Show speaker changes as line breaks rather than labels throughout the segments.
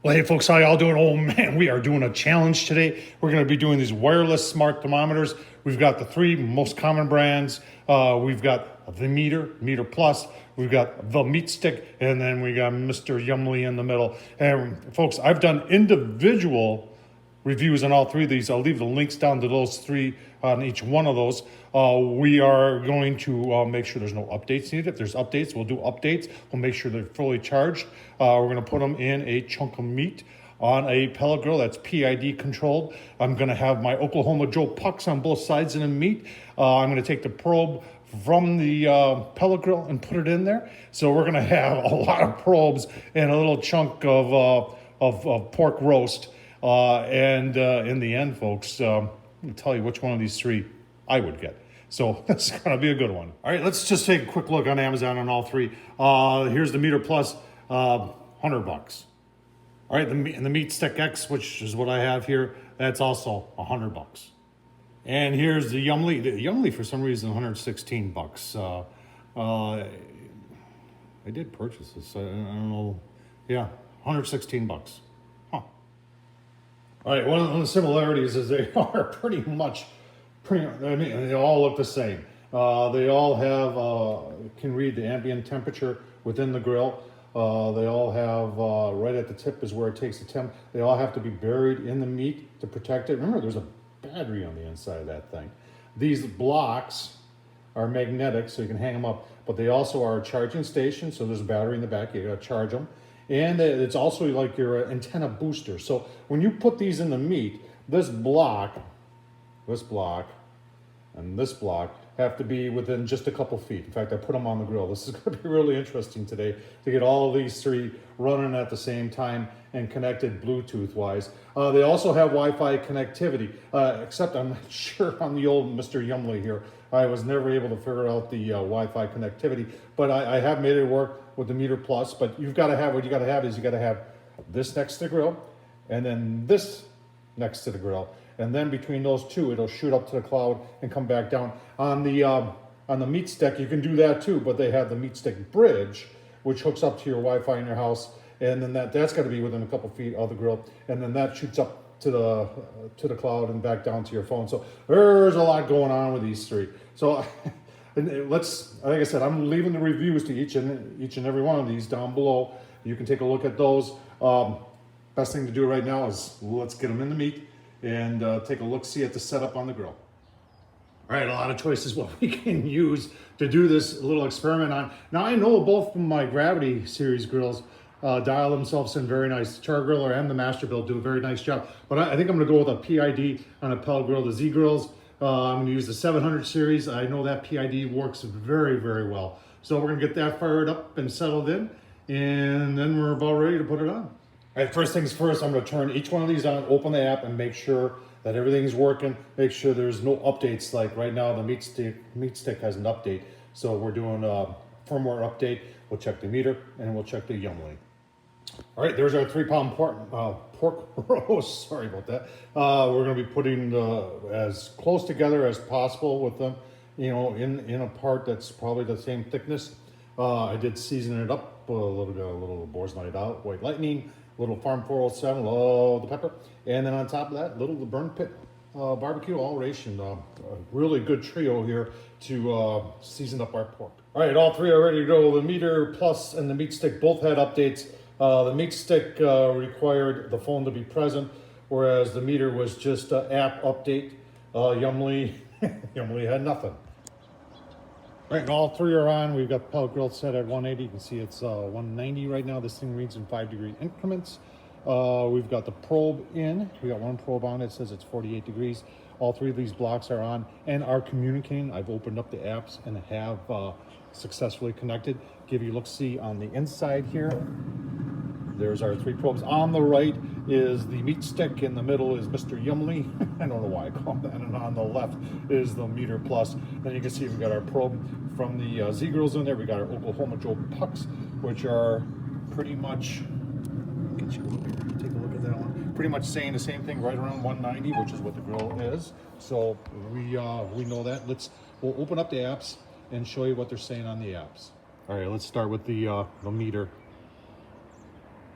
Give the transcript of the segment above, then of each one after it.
Well, hey folks, how y'all doing? Oh man, we are doing a challenge today. We're going to be doing these wireless smart thermometers. We've got the three most common brands. We've got the MEATER Plus, we've got the MeatStick, and then we got Mr. Yumly in the middle. And folks, I've done individual reviews on all three of these. I'll leave the links down to those three on each one of those. We are going to make sure there's no updates needed. If there's updates, we'll do updates. We'll make sure they're fully charged. We're going to put them in a chunk of meat on a pellet grill that's PID controlled. I'm going to have my Oklahoma Joe pucks on both sides of the meat. I'm going to take the probe from the pellet grill and put it in there. So we're going to have a lot of probes and a little chunk of pork roast. In the end, folks, I'll tell you which one of these three I would get. So that's going to be a good one. All right, let's just take a quick look on Amazon on all three. Here's the MEATER Plus, $100. All right, the MeatStick X, which is what I have here, that's also $100. And here's the Yumly. The Yumly, for some reason, $116. I did purchase this. I don't know. Yeah, $116. Huh. All right, one of the similarities is they are pretty much, I mean, they all look the same. They all have, can read the ambient temperature within the grill. They all have, right at the tip is where it takes the temp. They all have to be buried in the meat to protect it. Remember, there's a battery on the inside of that thing. These blocks are magnetic, so you can hang them up, but they also are a charging station, so there's a battery in the back, you gotta charge them. And it's also like your antenna booster. So when you put these in the meat, this block, and this block have to be within just a couple feet. In fact, I put them on the grill. This is going to be really interesting today to get all of these three running at the same time and connected Bluetooth-wise. They also have Wi-Fi connectivity, except I'm not sure on the old Mr. Yumly here. I was never able to figure out the Wi-Fi connectivity, but I have made it work with the MEATER Plus. But you've got to have, what you got to have is you got to have this next to the grill, and then this next to the grill. And then between those two, it'll shoot up to the cloud and come back down. On the MeatStick, you can do that too, but they have the MeatStick bridge, which hooks up to your Wi-Fi in your house, and then that's got to be within a couple feet of the grill, and then that shoots up to the cloud and back down to your phone. So there's a lot going on with these three. So let's, like I said, I'm leaving the reviews to each and every one of these down below. You can take a look at those. Best thing to do right now is let's get them in the meat and take a look-see at the setup on the grill. All right, a lot of choices what we can use to do this little experiment on. Now, I know both from my Gravity series grills dial themselves in very nice. The Char Griller and the Masterbuilt do a very nice job. But I think I'm gonna go with a PID on a pellet grill, the Z grills. I'm gonna use the 700 series. I know that PID works very, very well. So we're gonna get that fired up and settled in, and then we're about ready to put it on. All right, first things first, I'm going to turn each one of these on, open the app, and make sure that everything's working. Make sure there's no updates. Like right now, the MeatStick has an update. So we're doing a firmware update. We'll check the MEATER, and we'll check the Yumly. All right, there's our 3-pound pork roast. Sorry about that. We're going to be putting as close together as possible with them, you know, in a part that's probably the same thickness. I did season it up a little Boar's Night Out, White Lightning, little Farm 407, love the pepper, and then on top of that, little the Burn Pit barbecue, all ration. A really good trio here to season up our pork. All right, all three are ready to go. The MEATER Plus and the MeatStick both had updates. The MeatStick required the phone to be present, whereas the MEATER was just an app update. Yumly had nothing. All right, and all three are on. We've got the pellet grill set at 180. You can see it's 190 right now. This thing reads in 5-degree increments. We've got the probe in. We got one probe on. It says it's 48 degrees. All three of these blocks are on and are communicating. I've opened up the apps and have successfully connected. Give you a look-see on the inside here. There's our three probes. On the right is the MeatStick. In the middle is Mr. Yumly. I don't know why I call that. And on the left is the MEATER Plus. Then you can see we got our probe from the Z grills in there. We got our Oklahoma Joe pucks, which are pretty much, get you over here, take a look at that one. Pretty much saying the same thing, right around 190, which is what the grill is. So we know that. We'll open up the apps and show you what they're saying on the apps. All right, let's start with the MEATER.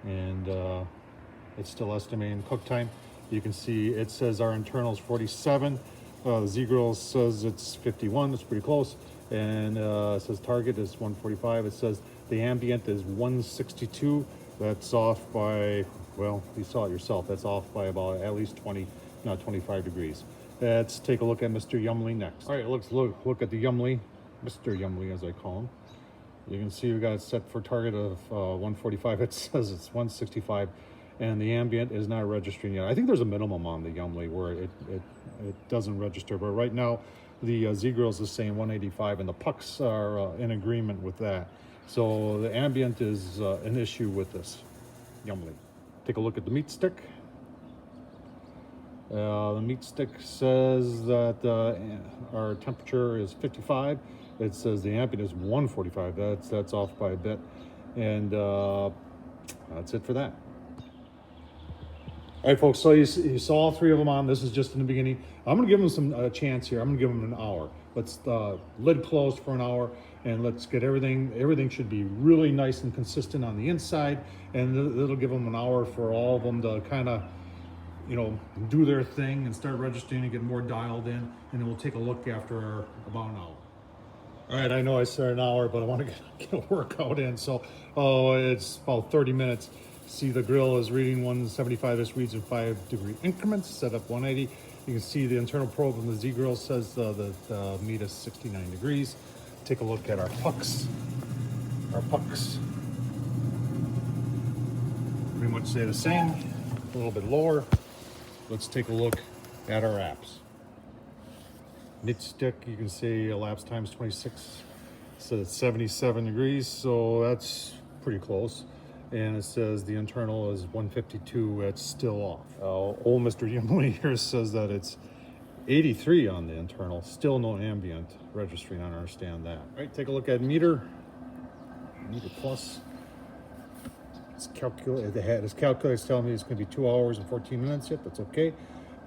And It's still estimating cook time. You can see it says our internal is 47. The Z-Grill says it's 51. It's pretty close. And it says target is 145. It says the ambient is 162. That's off by, well, you saw it yourself. That's off by about at least 20, not 25 degrees. Let's take a look at Mr. Yumly next. All right, look at the Yumly, Mr. Yumly as I call him. You can see we got it set for target of 145. It says it's 165, and the ambient is not registering yet. I think there's a minimum on the Yumly where it doesn't register, but right now the Z-Grill is saying 185, and the pucks are in agreement with that. So the ambient is an issue with this Yumly. Take a look at the MeatStick. The MeatStick says that our temperature is 55. It says the ambient is 145. That's off by a bit, and that's it for that. All right, folks. So you saw all three of them on. This is just in the beginning. I'm going to give them some chance here. I'm going to give them an hour. Let's lid closed for an hour, and let's get everything. Everything should be really nice and consistent on the inside, and it'll give them an hour for all of them to kind of, you know, do their thing and start registering and get more dialed in, and then we'll take a look after about an hour. All right, I know I said an hour, but I want to get a workout in, so it's about 30 minutes. See, the grill is reading 175. This reads in 5-degree increments, set up 180. You can see the internal probe from the Z-Grill says the meat is 69 degrees. Take a look at our pucks. Our pucks pretty much stay the same, a little bit lower. Let's take a look at our apps. MeatStick, you can see elapsed times 26. So it's 77 degrees, so that's pretty close. And it says the internal is 152. It's still off. Old Mr. Yumly here says that it's 83 on the internal. Still no ambient registering. I don't understand that. All right, take a look at MEATER. MEATER Plus. It's calculated. His calculator's telling me it's going to be 2 hours and 14 minutes yet. That's okay.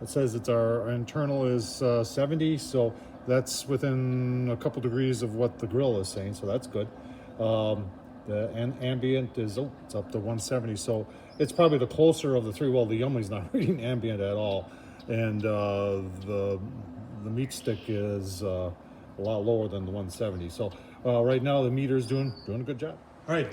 It says it's our internal is 70, so that's within a couple degrees of what the grill is saying, so that's good. The ambient is it's up to 170, so it's probably the closer of the three. Well, the Yumly's not reading ambient at all, and the MeatStick is a lot lower than the 170. So right now the MEATER's doing a good job. All right,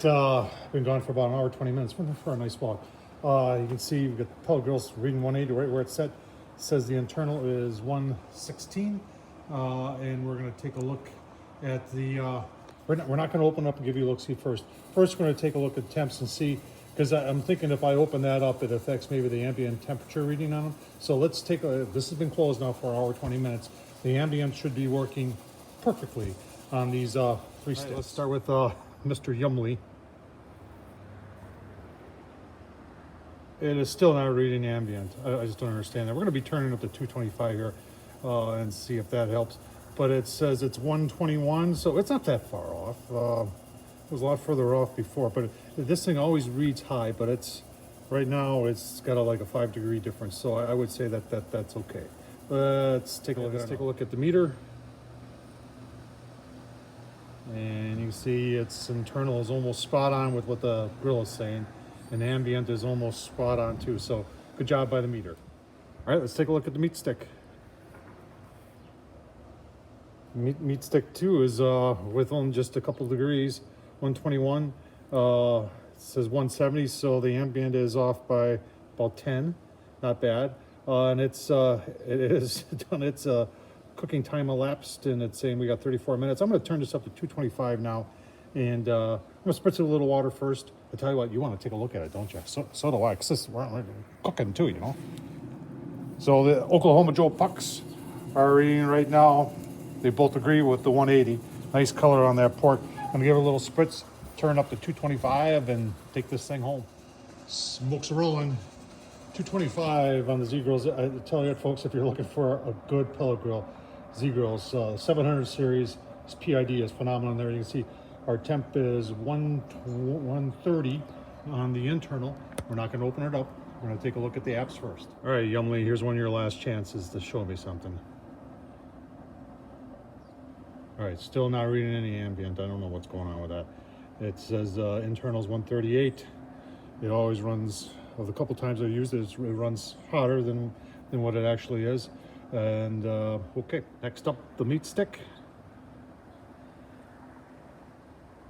been gone for about an hour, 20 minutes. We're for a nice walk. You can see we've got the pellet grills reading 180 right where it's set. It says the internal is 116, and we're going to take a look at the. We're not going to open up and give you a look-see first. First, we're going to take a look at temps and see, because I'm thinking if I open that up, it affects maybe the ambient temperature reading on them. So let's take a. This has been closed now for an hour, 20 minutes. The ambient should be working perfectly on these three sticks. Right, let's start with Mr. Yumly. It is still not reading ambient. I just don't understand that. We're going to be turning up to 225 here and see if that helps. But it says it's 121, so it's not that far off. It was a lot further off before, but this thing always reads high, but it's right now it's got like a 5-degree difference, so I would say that's okay. Let's take a look. Let's take a look at the MEATER, and you can see its internal is almost spot on with what the grill is saying, and ambient is almost spot on too. So good job by the MEATER. All right, let's take a look at the MeatStick. MeatStick 2 is with only just a couple degrees, 121. It says 170, so the ambient is off by about 10. Not bad. And it is done its cooking time elapsed, and it's saying we got 34 minutes. I'm going to turn this up to 225 now, and I'm going to spritz it with a little water first. I tell you what, you want to take a look at it, don't you? So do I, because we're cooking too, you know. So the Oklahoma Joe pucks are reading right now. They both agree with the 180. Nice color on that pork. I'm going to give it a little spritz, turn up to 225, and take this thing home. Smokes rolling. 225 on the Z-Grills. I tell you, folks, if you're looking for a good pellet grill, Z-Grills 700 series. This PID is phenomenal there. You can see our temp is 130 on the internal. We're not going to open it up. We're going to take a look at the apps first. All right, Yumly, here's one of your last chances to show me something. All right, still not reading any ambient. I don't know what's going on with that. It says internal's 138. It always runs of the couple times I used it, it runs hotter than what it actually is. And okay, next up, the MeatStick.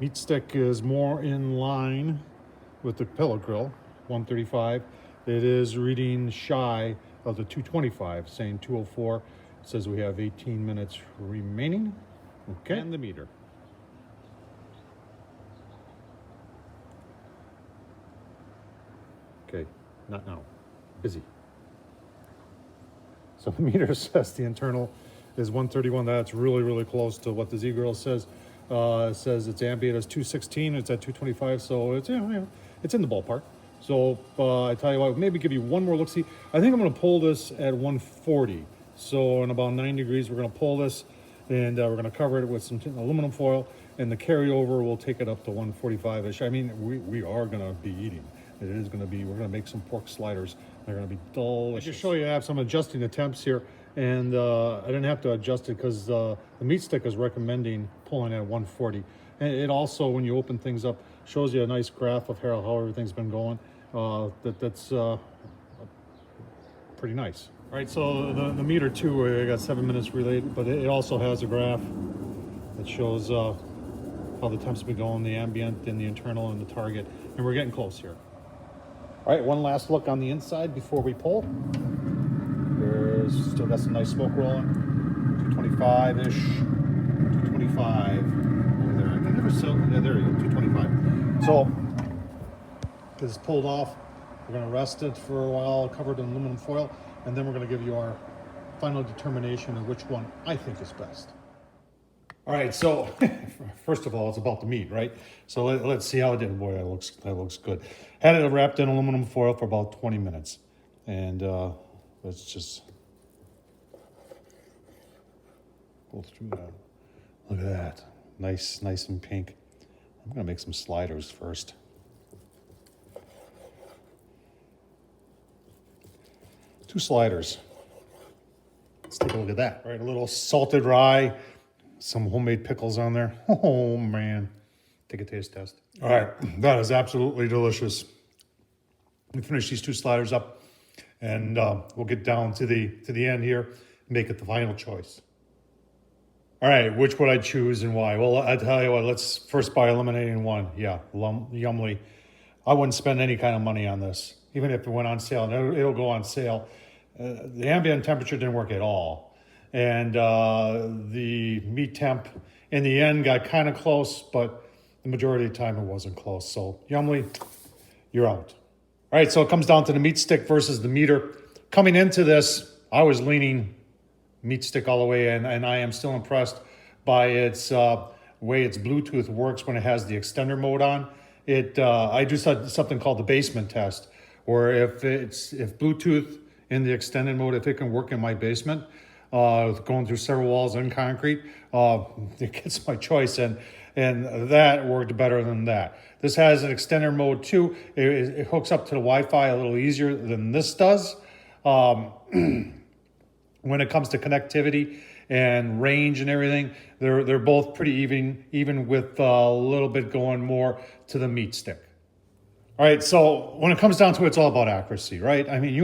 MeatStick is more in line with the pellet grill, 135. It is reading shy of the 225, saying 204. It says we have 18 minutes remaining. Okay, and the meter. Okay, not now. Busy. So the meter says the internal is 131. That's really, really close to what the Z-Grill says. It says its ambient is 216. It's at 225, so it's, it's in the ballpark. So I tell you what, maybe give you one more look. See, I think I'm going to pull this at 140. So in about 9 degrees, we're going to pull this, and we're going to cover it with some aluminum foil, and the carryover will take it up to 145-ish. I mean, we are going to be eating. It is going to be, we're going to make some pork sliders. They're going to be delicious. I just show you I have some adjusting the temps here, and I didn't have to adjust it because the MeatStick is recommending pulling at 140. And it also, when you open things up, shows you a nice graph of how everything's been going. That's pretty nice. All right, so the meter too, I got 7 minutes related, but it also has a graph that shows how the temps been going, the ambient and the internal and the target, and we're getting close here. All right, one last look on the inside before we pull. There's still got some nice smoke rolling, 225-ish, 225. Over there, I never saw, yeah, there you go, 225. So this is pulled off. We're gonna rest it for a while, covered in aluminum foil, and then we're gonna give you our final determination of which one I think is best. All right, so first of all, it's about the meat, right? So let's see how it did. Boy, that looks good. Had it wrapped in aluminum foil for about 20 minutes. And let's just go through that. Look at that. Nice and pink. I'm gonna make some sliders first. Two sliders. Let's take a look at that. All right, a little salted rye, some homemade pickles on there. Oh man, take a taste test. All right, that is absolutely delicious. We finish these two sliders up, and we'll get down to the end here and make it the final choice. All right, which would I choose and why? Well, I tell you what, let's first by eliminating one. Yeah, Yummly. I wouldn't spend any kind of money on this, even if it went on sale. And it'll go on sale. The ambient temperature didn't work at all. And the meat temp in the end got kind of close, but the majority of the time it wasn't close. So Yummly, you're out. All right, so it comes down to the MeatStick versus the MEATER. Coming into this, I was leaning MeatStick all the way, and I am still impressed by its way its Bluetooth works when it has the extender mode on. I do something called the basement test, where if Bluetooth in the extended mode, if it can work in my basement, going through several walls in concrete, it gets my choice, and that worked better than that. This has an extender mode too. It hooks up to the Wi-Fi a little easier than this does. When it comes to connectivity and range and everything, they're both pretty even with a little bit going more to the MeatStick. All right, so when it comes down to it, it's all about accuracy, right? I mean,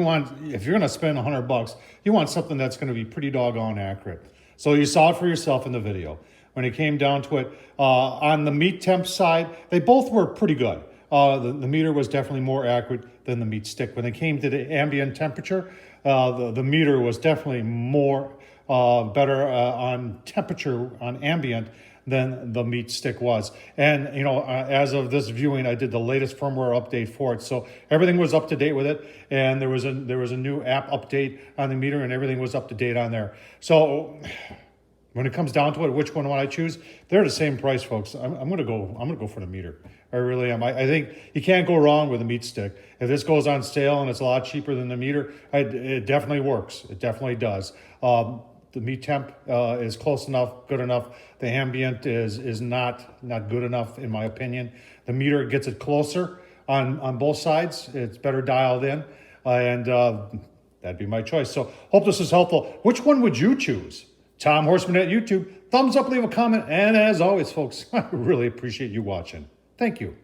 if you're gonna spend $100, you want something that's gonna be pretty doggone accurate. So you saw it for yourself in the video. When it came down to it, on the meat temp side, they both were pretty good. The MEATER was definitely more accurate than the MeatStick. When it came to the ambient temperature, the MEATER was definitely more better on temperature on ambient than the MeatStick was. And as of this viewing, I did the latest firmware update for it, so everything was up to date with it. And there was a new app update on the MEATER, and everything was up to date on there. So when it comes down to it, which one would I choose? They're the same price, folks. I'm gonna go for the MEATER. I really am. I think you can't go wrong with a MeatStick. If this goes on sale and it's a lot cheaper than the MEATER, it definitely works. It definitely does. The meat temp is close enough, good enough. The ambient is not good enough, in my opinion. The MEATER gets it closer on both sides. It's better dialed in, and that'd be my choice. So hope this is helpful. Which one would you choose? Tom Horsman at YouTube. Thumbs up, leave a comment, and as always, folks, I really appreciate you watching. Thank you.